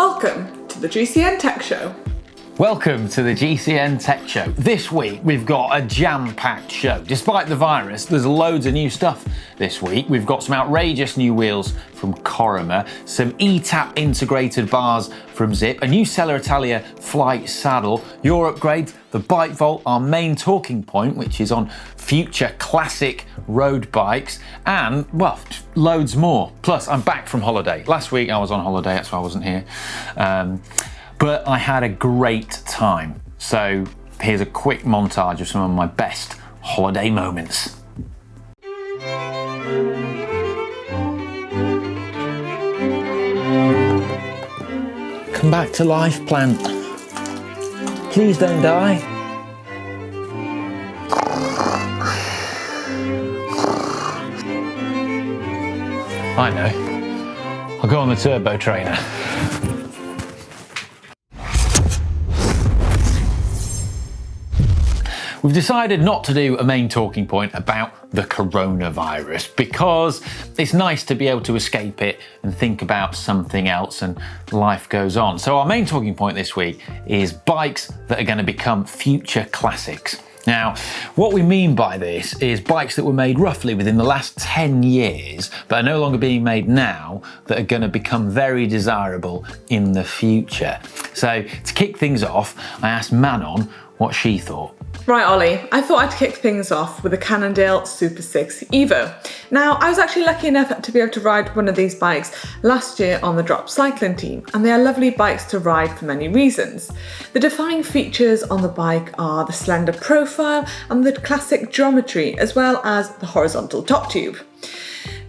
Welcome to the GCN Tech Show. Welcome to the GCN Tech Show. This week we've got a jam-packed show. Despite the virus, there's loads of new stuff this week. We've got some outrageous new wheels from Corima, some ETAP integrated bars from Zipp, a new Sella Italia flight saddle, your upgrade, the Bike Vault, our main talking point, which is on future classic road bikes, and, well, loads more. Plus, I'm back from holiday. Last week I was on holiday, that's why I wasn't here. But I had a great time. So here's a quick montage of some of my best holiday moments. Come back to life, plant. Please don't die. I know. I'll go on the turbo trainer. We've decided not to do a main talking point about the coronavirus because it's nice to be able to escape it and think about something else, and life goes on. So our main talking point this week is bikes that are going to become future classics. Now, what we mean by this is bikes that were made roughly within the last 10 years, but are no longer being made now, that are going to become very desirable in the future. So to kick things off, I asked Manon what she thought. Right, Ollie, I thought I'd kick things off with a Cannondale Super 6 Evo. Now, I was actually lucky enough to be able to ride one of these bikes last year on the Drop cycling team, and they are lovely bikes to ride for many reasons. The defining features on the bike are the slender profile and the classic geometry, as well as the horizontal top tube.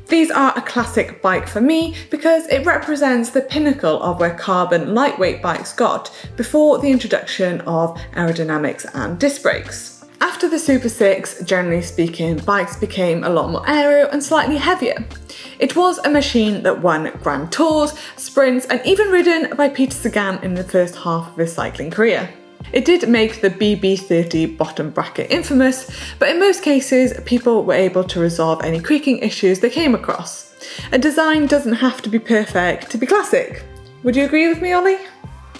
These are a classic bike for me because it represents the pinnacle of where carbon lightweight bikes got before the introduction of aerodynamics and disc brakes. After the Super 6, generally speaking, bikes became a lot more aero and slightly heavier. It was a machine that won Grand Tours, sprints, and even ridden by Peter Sagan in the first half of his cycling career. It did make the BB30 bottom bracket infamous, but in most cases, people were able to resolve any creaking issues they came across. A design doesn't have to be perfect to be classic. Would you agree with me, Ollie?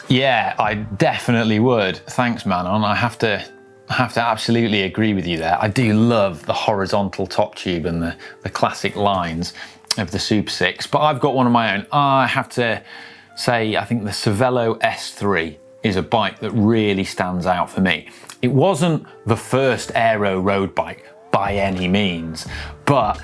Yeah, I definitely would. Thanks, Manon. I have to absolutely agree with you there. I do love the horizontal top tube and the classic lines of the Super 6, but I've got one of my own. I have to say, I think the Cervelo S3 is a bike that really stands out for me. It wasn't the first aero road bike by any means, but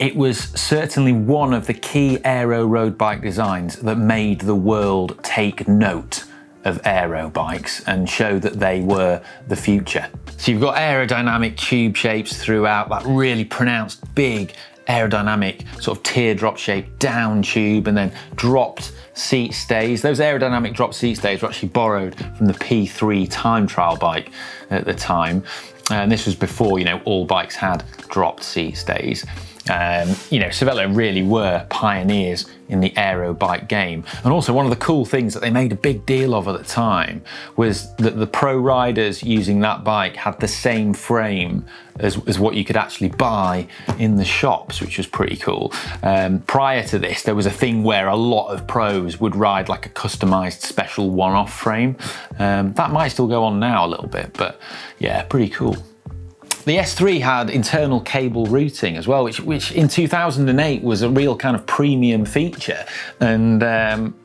it was certainly one of the key aero road bike designs that made the world take note of aero bikes and show that they were the future. So you've got aerodynamic tube shapes throughout, that really pronounced big aerodynamic sort of teardrop shaped down tube, and then dropped seat stays. Those aerodynamic drop seat stays were actually borrowed from the P3 time trial bike at the time, and this was before, you know, all bikes had dropped seat stays. You know, Cervelo really were pioneers in the aero bike game. And also one of the cool things that they made a big deal of at the time was that the pro riders using that bike had the same frame as what you could actually buy in the shops, which was pretty cool. Prior to this, there was a thing where a lot of pros would ride like a customized special one-off frame. That might still go on now a little bit, but yeah, pretty cool. The S3 had internal cable routing as well, which in 2008 was a real kind of premium feature. And,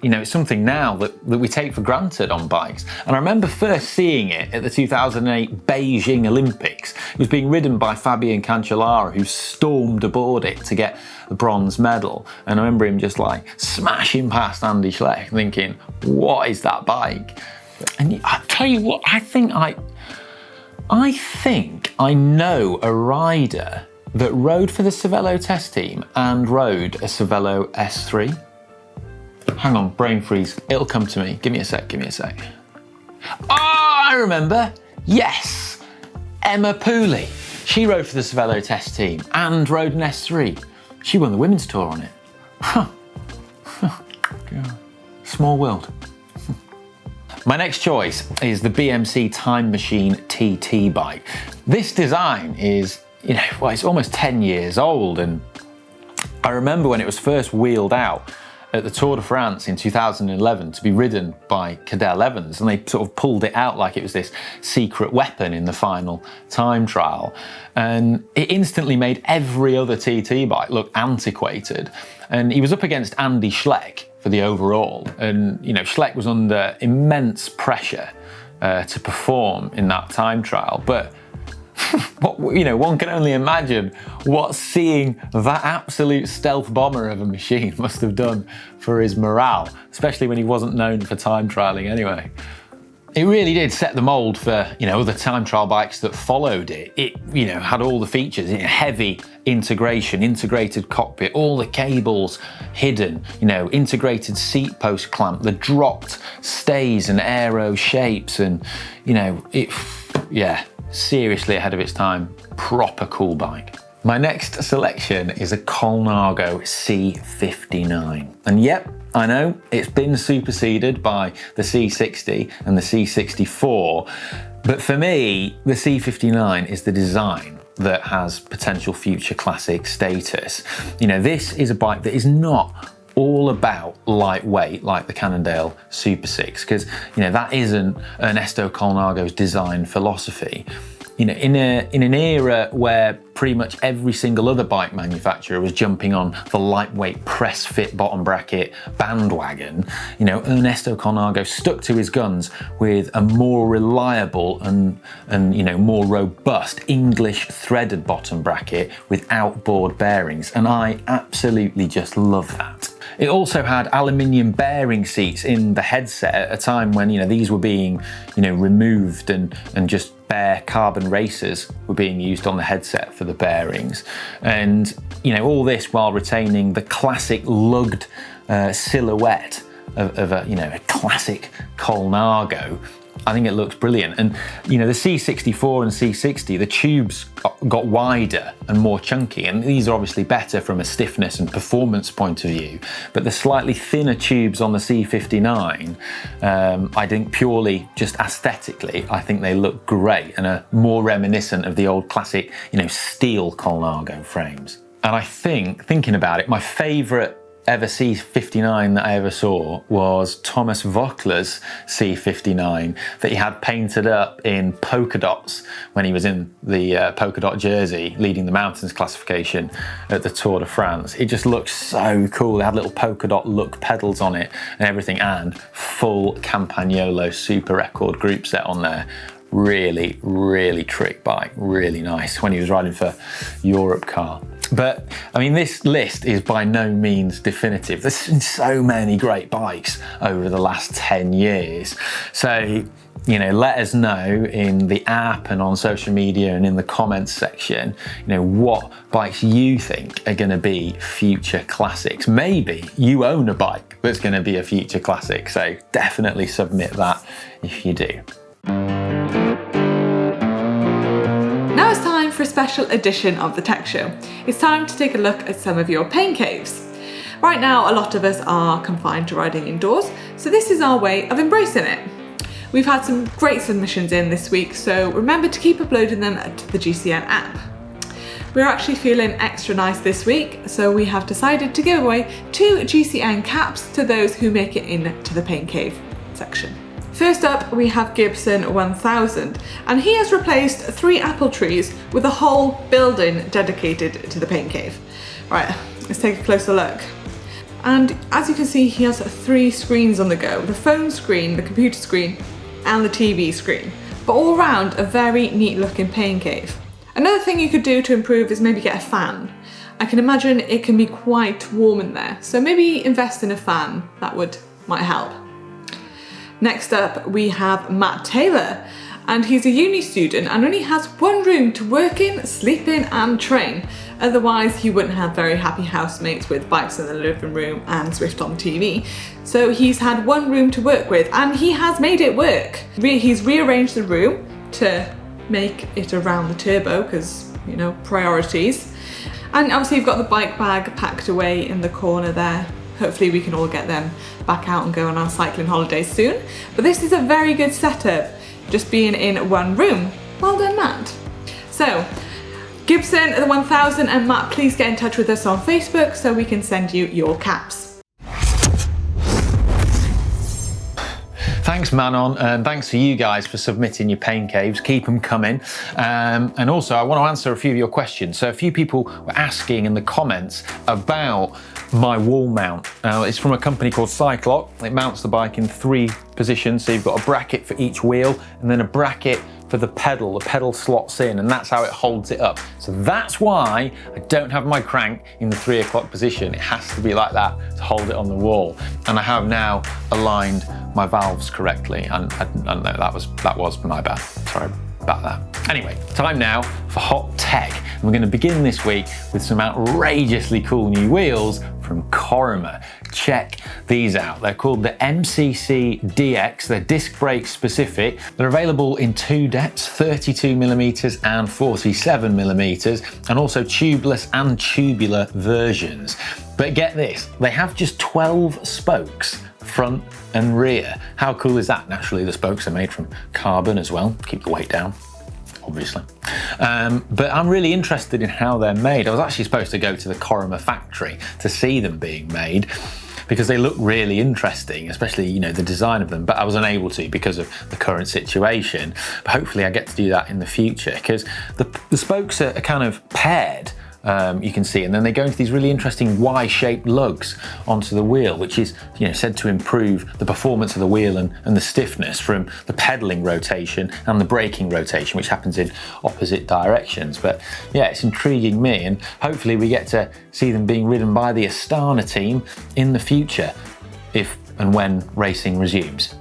you know, it's something now that we take for granted on bikes. And I remember first seeing it at the 2008 Beijing Olympics. It was being ridden by Fabian Cancellara, who stormed aboard it to get the bronze medal. And I remember him just like smashing past Andy Schleck thinking, what is that bike? And I tell you what, I think I know a rider that rode for the Cervelo test team and rode a Cervelo S3. Hang on, brain freeze. It'll come to me. Give me a sec. Oh, I remember. Yes, Emma Pooley. She rode for the Cervelo test team and rode an S3. She won the women's tour on it. Huh. Small world. My next choice is the BMC Time Machine TT bike. This design is, you know, well, it's almost 10 years old, and I remember when it was first wheeled out at the Tour de France in 2011 to be ridden by Cadel Evans, and they sort of pulled it out like it was this secret weapon in the final time trial. And it instantly made every other TT bike look antiquated. And he was up against Andy Schleck for the overall. And, you know, Schleck was under immense pressure to perform in that time trial. But you know, one can only imagine what seeing that absolute stealth bomber of a machine must have done for his morale, especially when he wasn't known for time trialing anyway. It really did set the mold for, you know, other time trial bikes that followed it. It, you know, had all the features, you know, heavy integration, integrated cockpit, all the cables hidden, you know, integrated seat post clamp, the dropped stays and aero shapes, and, you know, yeah, seriously ahead of its time. Proper cool bike. My next selection is a Colnago C59. And yep, I know it's been superseded by the C60 and the C64, but for me, the C59 is the design that has potential future classic status. You know, this is a bike that is not all about lightweight like the Cannondale Super 6, because, you know, that isn't Ernesto Colnago's design philosophy. You know, in an era where pretty much every single other bike manufacturer was jumping on the lightweight press fit bottom bracket bandwagon, you know, Ernesto Colnago stuck to his guns with a more reliable and you know, more robust English threaded bottom bracket with outboard bearings, and I absolutely just love that. It also had aluminium bearing seats in the headset at a time when, you know, these were being, you know, removed and just bare carbon racers were being used on the headset for the bearings. And, you know, all this while retaining the classic lugged silhouette of a, you know, a classic Colnago. I think it looks brilliant. And, you know, the C64 and C60, the tubes got wider and more chunky, and these are obviously better from a stiffness and performance point of view. But the slightly thinner tubes on the C59, I think purely just aesthetically, I think they look great and are more reminiscent of the old classic, you know, steel Colnago frames. And I think, thinking about it, my favourite ever C59 that I ever saw was Thomas Voeckler's C59 that he had painted up in polka dots when he was in the polka dot jersey leading the mountains classification at the Tour de France. It just looks so cool. They had little polka dot look pedals on it and everything, and full Campagnolo Super Record group set on there. Really, really trick bike, really nice when he was riding for Europe Car. But I mean, this list is by no means definitive. There's been so many great bikes over the last 10 years. So, you know, let us know in the app and on social media and in the comments section, you know, what bikes you think are going to be future classics. Maybe you own a bike that's going to be a future classic, so definitely submit that if you do. Now it's time for a special edition of the Tech Show. It's time to take a look at some of your pain caves. Right now, a lot of us are confined to riding indoors, so this is our way of embracing it. We've had some great submissions in this week, so remember to keep uploading them to the GCN app. We're actually feeling extra nice this week, so we have decided to give away 2 GCN caps to those who make it into the pain cave section. First up, we have Gibson 1000, and he has replaced 3 apple trees with a whole building dedicated to the pain cave. Right, let's take a closer look. And as you can see, he has 3 screens on the go: the phone screen, the computer screen, and the TV screen. But all around, a very neat looking pain cave. Another thing you could do to improve is maybe get a fan. I can imagine it can be quite warm in there, so maybe invest in a fan, that might help. Next up, we have Matt Taylor, and he's a uni student and only has 1 room to work in, sleep in and train. Otherwise, he wouldn't have very happy housemates with bikes in the living room and Zwift on TV. So he's had 1 room to work with, and he has made it work. He's rearranged the room to make it around the turbo because, you know, priorities. And obviously you've got the bike bag packed away in the corner there. Hopefully we can all get them back out and go on our cycling holidays soon. But this is a very good setup, just being in 1 room. Well done, Matt. So, Gibson, the 1000 and Matt, please get in touch with us on Facebook so we can send you your caps. Thanks Manon, and thanks to you guys for submitting your pain caves. Keep them coming. And also I want to answer a few of your questions. So a few people were asking in the comments about my wall mount. It's from a company called Cyclock. It mounts the bike in 3 positions. So you've got a bracket for each wheel and then a bracket for the pedal. The pedal slots in and that's how it holds it up. So that's why I don't have my crank in the 3 o'clock position. It has to be like that to hold it on the wall. And I have now aligned my valves correctly. And no, that was my bad. Sorry about that. Anyway, time now for hot tech. And we're going to begin this week with some outrageously cool new wheels from Corima. Check these out. They're called the MCC DX. They're disc brake specific. They're available in 2 depths, 32mm and 47mm, and also tubeless and tubular versions. But get this, they have just 12 spokes, front and rear. How cool is that? Naturally, the spokes are made from carbon as well, keep the weight down, obviously. But I'm really interested in how they're made. I was actually supposed to go to the Corima factory to see them being made because they look really interesting, especially, you know, the design of them, but I was unable to because of the current situation. But hopefully I get to do that in the future because the spokes are kind of paired. You can see, and then they go into these really interesting Y-shaped lugs onto the wheel, which is, you know, said to improve the performance of the wheel and the stiffness from the pedaling rotation and the braking rotation, which happens in opposite directions. But yeah, it's intriguing me, and hopefully we get to see them being ridden by the Astana team in the future, if and when racing resumes.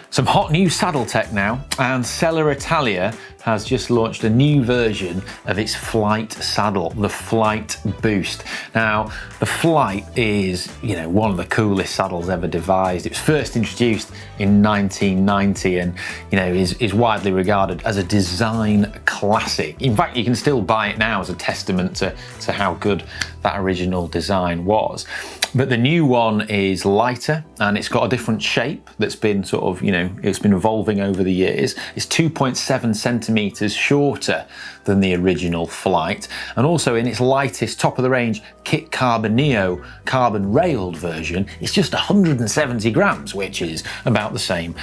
Some hot new saddle tech now, and Selle Italia has just launched a new version of its Flight saddle, the Flight Boost. Now, the Flight is, you know, one of the coolest saddles ever devised. It was first introduced in 1990 and, you know, is widely regarded as a design classic. In fact, you can still buy it now as a testament to how good that original design was. But the new one is lighter and it's got a different shape that's been sort of, you know, it's been evolving over the years. It's 2.7 centimeters shorter than the original Flight. And also in its lightest top of the range Kit Carbon Neo carbon railed version, it's just 170 grams, which is about the same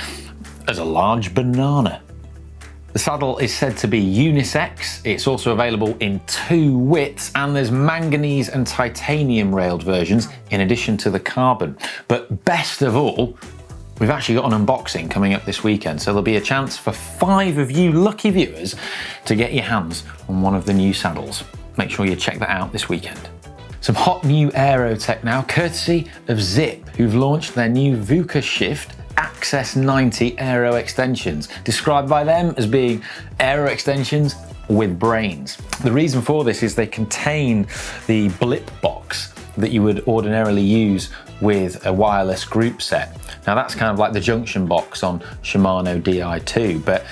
as a large banana. The saddle is said to be unisex. It's also available in 2 widths, and there's manganese and titanium railed versions in addition to the carbon. But best of all, we've actually got an unboxing coming up this weekend, so there'll be a chance for 5 of you lucky viewers to get your hands on one of the new saddles. Make sure you check that out this weekend. Some hot new aero tech now, courtesy of Zipp, who've launched their new VukaShift AXS 90 aero extensions, described by them as being aero extensions with brains. The reason for this is they contain the blip box that you would ordinarily use with a wireless group set. Now that's kind of like the junction box on Shimano Di2, but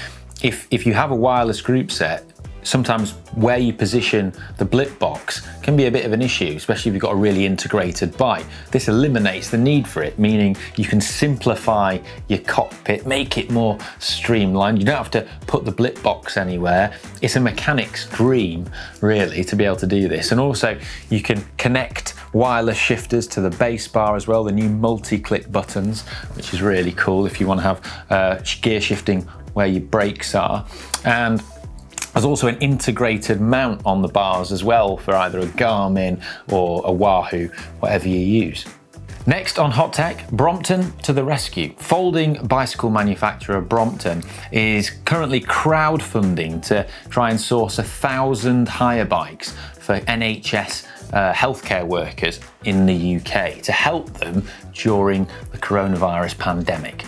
if you have a wireless group set, sometimes where you position the blip box can be a bit of an issue, especially if you've got a really integrated bike. This eliminates the need for it, meaning you can simplify your cockpit, make it more streamlined. You don't have to put the blip box anywhere. It's a mechanic's dream, really, to be able to do this. And also you can connect wireless shifters to the base bar as well, the new multi-click buttons, which is really cool if you want to have gear shifting where your brakes are. And there's also an integrated mount on the bars as well for either a Garmin or a Wahoo, whatever you use. Next on Hot Tech, Brompton to the rescue. Folding bicycle manufacturer Brompton is currently crowdfunding to try and source 1,000 hire bikes for NHS healthcare workers in the UK to help them during the coronavirus pandemic.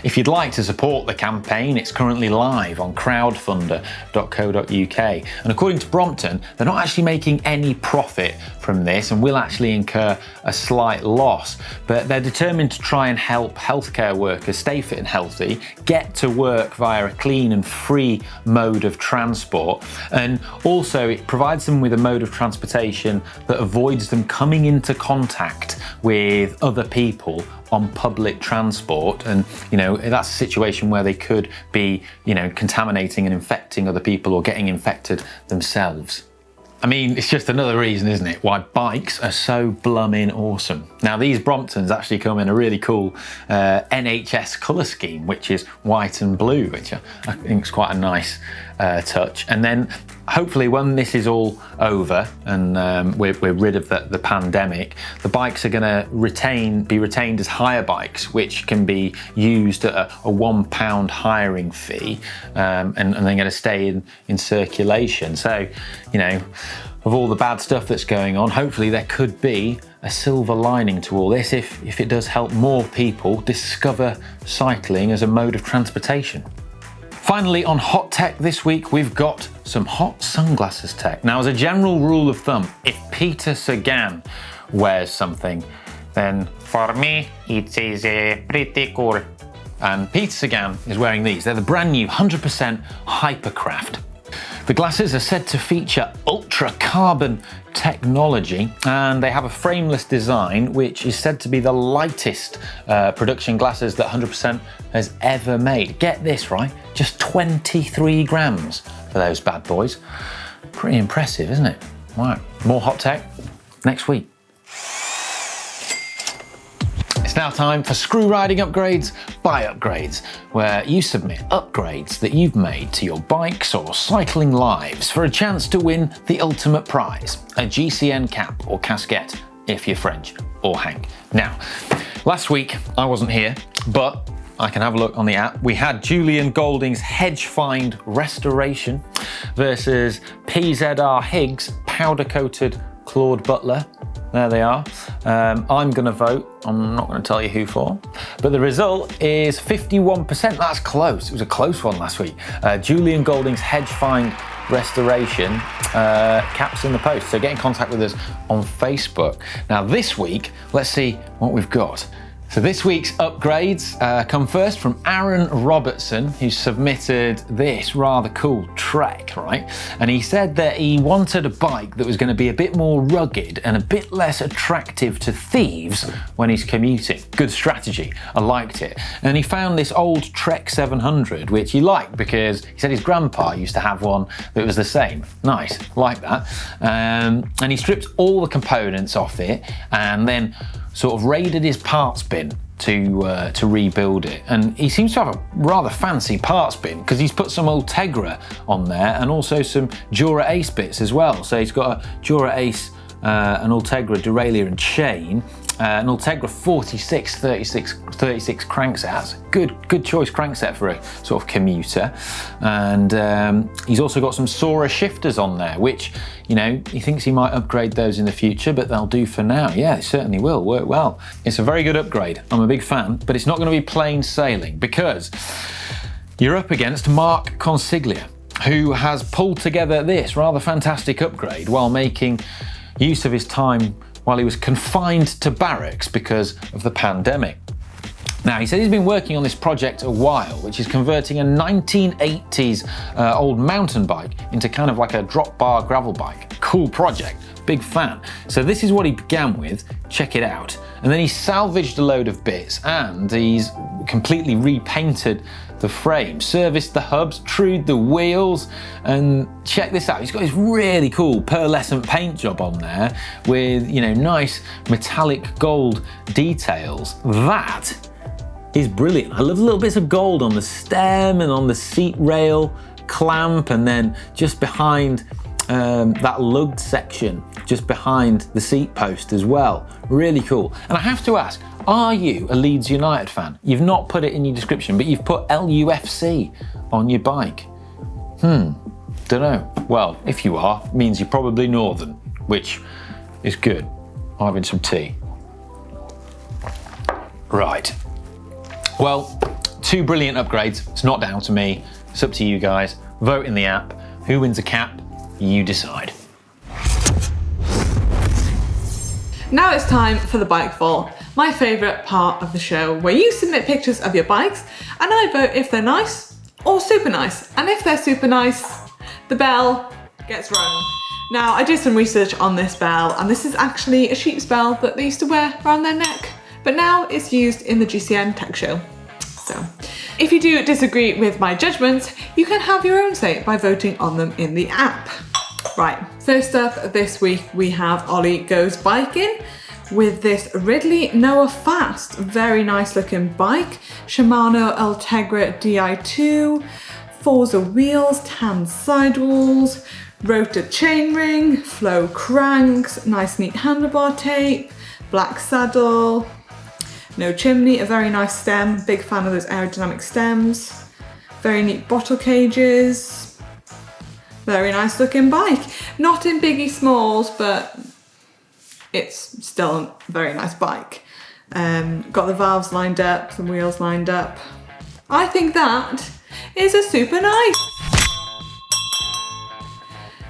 If you'd like to support the campaign, it's currently live on crowdfunder.co.uk. And according to Brompton, they're not actually making any profit from this and will actually incur a slight loss. But they're determined to try and help healthcare workers stay fit and healthy, get to work via a clean and free mode of transport. And also it provides them with a mode of transportation that avoids them coming into contact with other people on public transport. And, you know, that's a situation where they could be, you know, contaminating and infecting other people or getting infected themselves. I mean, it's just another reason, isn't it, why bikes are so blooming awesome. Now, these Bromptons actually come in a really cool NHS colour scheme, which is white and blue, which I think is quite a nice touch. And then hopefully when this is all over and we're rid of the pandemic, the bikes are going to be retained as hire bikes, which can be used at a £1 hiring fee, and they're going to stay in circulation. So, you know, of all the bad stuff that's going on, hopefully there could be a silver lining to all this if it does help more people discover cycling as a mode of transportation. Finally, on hot tech this week, we've got some hot sunglasses tech. Now, as a general rule of thumb, if Peter Sagan wears something, then for me, it is pretty cool. And Peter Sagan is wearing these. They're the brand new 100% Hypercraft. The glasses are said to feature ultra carbon technology, and they have a frameless design which is said to be the lightest production glasses that 100% has ever made. Get this, right? Just 23 grams for those bad boys. Pretty impressive, isn't it? Right, more hot tech next week. It's now time for Screw Riding Upgrades by Upgrades, where you submit upgrades that you've made to your bikes or cycling lives for a chance to win the ultimate prize, a GCN cap or casquette, if you're French, or Hank. Now, last week I wasn't here, but I can have a look on the app. We had Julian Goulding's Hedge Find Restoration versus PZR Higgs Powder Coated Claude Butler. There they are. I'm going to vote. I'm not going to tell you who for. But the result is 51%. That's close. It was a close one last week. Julian Goulding's Hedge Find Restoration caps in the post. So get in contact with us on Facebook. Now this week, let's see what we've got. So this week's upgrades come first from Aaron Robertson, who submitted this rather cool Trek, right? And he said that he wanted a bike that was going to be a bit more rugged and a bit less attractive to thieves when he's commuting. Good strategy. I liked it. And he found this old Trek 700, which he liked because he said his grandpa used to have one that was the same. Nice, like that. And he stripped all the components off it and then sort of raided his parts bin to rebuild it. And he seems to have a rather fancy parts bin because he's put some Ultegra on there and also some Dura Ace bits as well. So he's got a Dura Ace, an Ultegra derailleur and chain, an Ultegra 36 crankset. Good choice crankset for a sort of commuter. And he's also got some Sora shifters on there, which, you know, he thinks he might upgrade those in the future, but they'll do for now. Yeah, it certainly will work well. It's a very good upgrade. I'm a big fan, but it's not going to be plain sailing because you're up against Mark Consiglia, who has pulled together this rather fantastic upgrade while making use of his time while he was confined to barracks because of the pandemic. Now, he said he's been working on this project a while, which is converting a 1980s old mountain bike into kind of like a drop bar gravel bike. Cool project, big fan. So this is what he began with, check it out. And then he salvaged a load of bits and he's completely repainted the frame, serviced the hubs, trued the wheels, and check this out. He's got this really cool pearlescent paint job on there with, you know, nice metallic gold details. That is brilliant. I love little bits of gold on the stem and on the seat rail clamp, and then just behind that lugged section, just behind the seat post as well. Really cool. And I have to ask, are you a Leeds United fan? You've not put it in your description, but you've put LUFC on your bike. Dunno. Well, if you are, it means you're probably Northern, which is good. I'm having some tea. Right. Well, two brilliant upgrades. It's not down to me. It's up to you guys. Vote in the app. Who wins a cap? You decide. Now it's time for the bike vault, my favourite part of the show, where you submit pictures of your bikes and I vote if they're nice or super nice. And if they're super nice, the bell gets rung. Now, I did some research on this bell, and this is actually a sheep's bell that they used to wear around their neck, but now it's used in the GCN Tech show. So, if you do disagree with my judgments, you can have your own say by voting on them in the app. Right, first up this week we have Ollie Goes Biking with this Ridley Noah Fast, very nice looking bike, Shimano Ultegra Di2, Forza wheels, tan sidewalls, rotor chainring, flow cranks, nice neat handlebar tape, black saddle, no chimney, a very nice stem, big fan of those aerodynamic stems, very neat bottle cages, very nice looking bike. Not in biggie smalls, but it's still a very nice bike. Got the valves lined up, the wheels lined up. I think that is a super nice.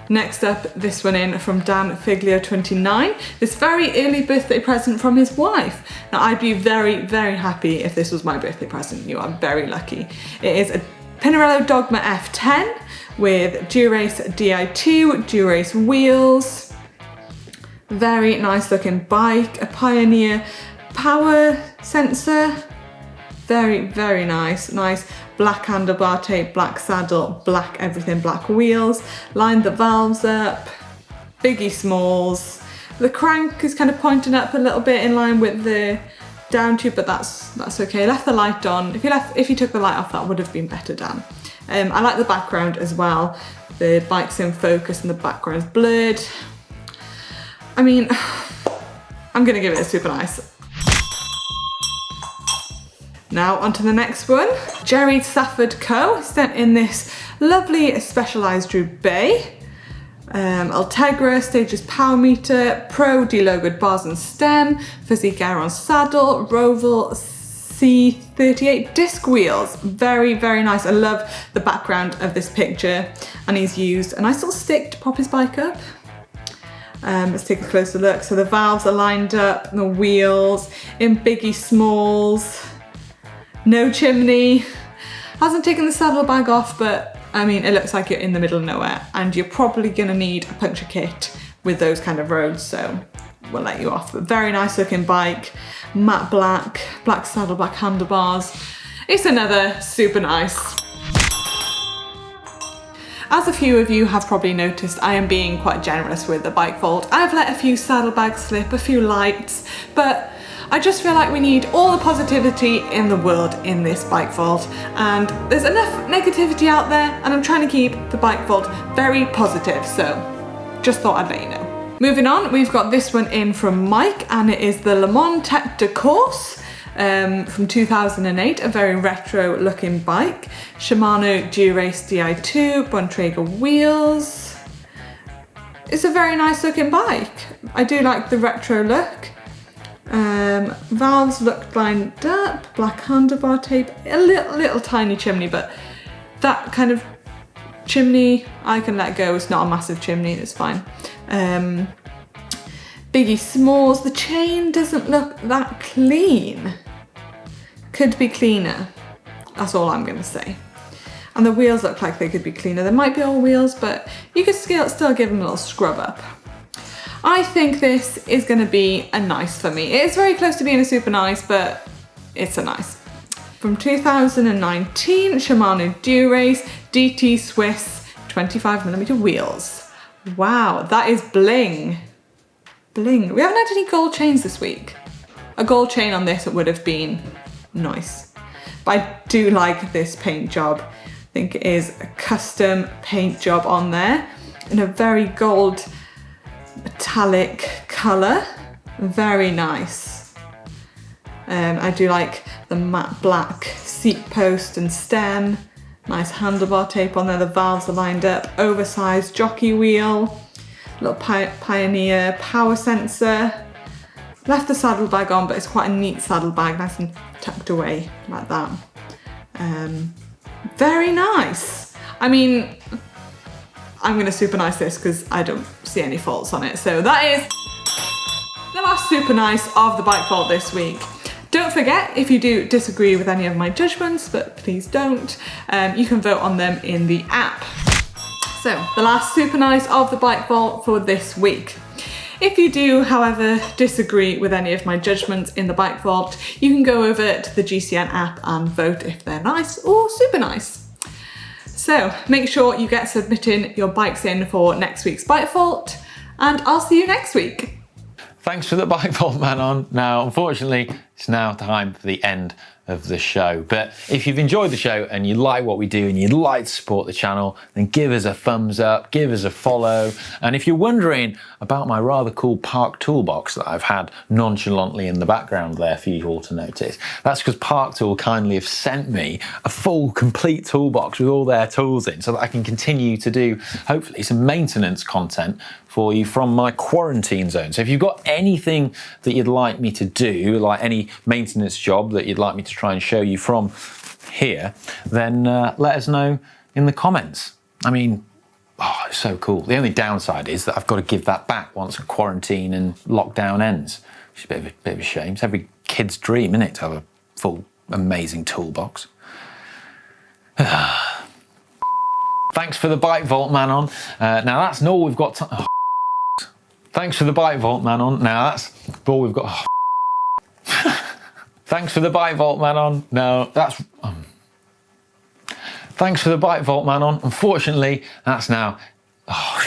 Next up, this one in from Dan Figlio 29. This very early birthday present from his wife. Now I'd be very, very happy if this was my birthday present. You are very lucky. It is a Pinarello Dogma F10 with Durace Di2, Durace wheels. Very nice looking bike, a Pioneer power sensor. Very, very nice. Nice black handlebar tape, black saddle, black everything, black wheels. Lined the valves up, biggie smalls. The crank is kind of pointing up a little bit in line with the down tube, but that's okay. Left the light on. If you took the light off, that would have been better, Dan. I like the background as well. The bike's in focus and the background's blurred. I mean, I'm gonna give it a super nice. Now onto the next one. JERRYSTAFFORDCO sent in this lovely Specialized Drew Bay. Ultegra Stages Power Meter, Pro delogoed bars and stem, Physique Aeron saddle, Roval C38 disc wheels. Very, very nice. I love the background of this picture, and he's used a nice little stick to prop his bike up. Let's take a closer look. So the valves are lined up, the wheels in biggie smalls. No chimney, hasn't taken the saddlebag off, but I mean, it looks like you're in the middle of nowhere and you're probably gonna need a puncture kit with those kind of roads, so we'll let you off. But very nice looking bike, matte black, black saddle, black handlebars. It's another super nice. As a few of you have probably noticed, I am being quite generous with the bike vault. I've let a few saddlebags slip, a few lights, but I just feel like we need all the positivity in the world in this bike vault, and there's enough negativity out there, and I'm trying to keep the bike vault very positive, so just thought I'd let you know. Moving on, we've got this one in from Mike, and it is the Le Mans Tête de Course from 2008, a very retro looking bike. Shimano Durace Di2, Bontrager wheels. It's a very nice looking bike. I do like the retro look. Valves look lined up, black handlebar tape, a little tiny chimney, but that kind of chimney I can let go. It's not a massive chimney, it's fine. Biggie smalls, the chain doesn't look that clean. Could be cleaner, that's all I'm gonna say. And the wheels look like they could be cleaner. There might be old wheels, but you could still give them a little scrub up. I think this is going to be a nice for me. It is very close to being a super nice, but it's a nice. From 2019, Shimano Durace DT Swiss 25mm wheels. Wow, that is bling. Bling. We haven't had any gold chains this week. A gold chain on this would have been nice. But I do like this paint job. I think it is a custom paint job on there in a very gold metallic colour. Very nice. I do like the matte black seat post and stem. Nice handlebar tape on there. The valves are lined up. Oversized jockey wheel. Little Pioneer power sensor. Left the saddlebag on, but it's quite a neat saddlebag, nice and tucked away like that. Very nice. I mean, I'm gonna super nice this because I don't see any faults on it. So that is the last super nice of the bike vault this week. Don't forget, if you do disagree with any of my judgments, but please don't, you can vote on them in the app. So the last super nice of the bike vault for this week. If you do, however, disagree with any of my judgments in the bike vault, you can go over to the GCN app and vote if they're nice or super nice. So make sure you get submitting your bikes in for next week's Bike Vault, and I'll see you next week. Thanks for the Bike Vault, Manon. Now, unfortunately, it's now time for the end of the show. But if you've enjoyed the show and you like what we do and you'd like to support the channel, then give us a thumbs up, give us a follow. And if you're wondering about my rather cool Park toolbox that I've had nonchalantly in the background there for you all to notice, that's because Park Tool kindly have sent me a full, complete toolbox with all their tools in so that I can continue to do, hopefully, some maintenance content for you from my quarantine zone. So if you've got anything that you'd like me to do, like any maintenance job that you'd like me to try and show you from here, then let us know in the comments. I mean, oh, it's so cool. The only downside is that I've got to give that back once quarantine and lockdown ends, which is a bit of a shame. It's every kid's dream, isn't it, to have a full, amazing toolbox. Thanks for the Bike Vault, Manon. Now that's all we've got time. Oh, thanks for the Bike Vault, Manon. Now that's all we've got. Oh. Thanks for the Bike Vault, Manon. No, that's. Thanks for the Bike Vault, Manon. Unfortunately, that's now. Oh.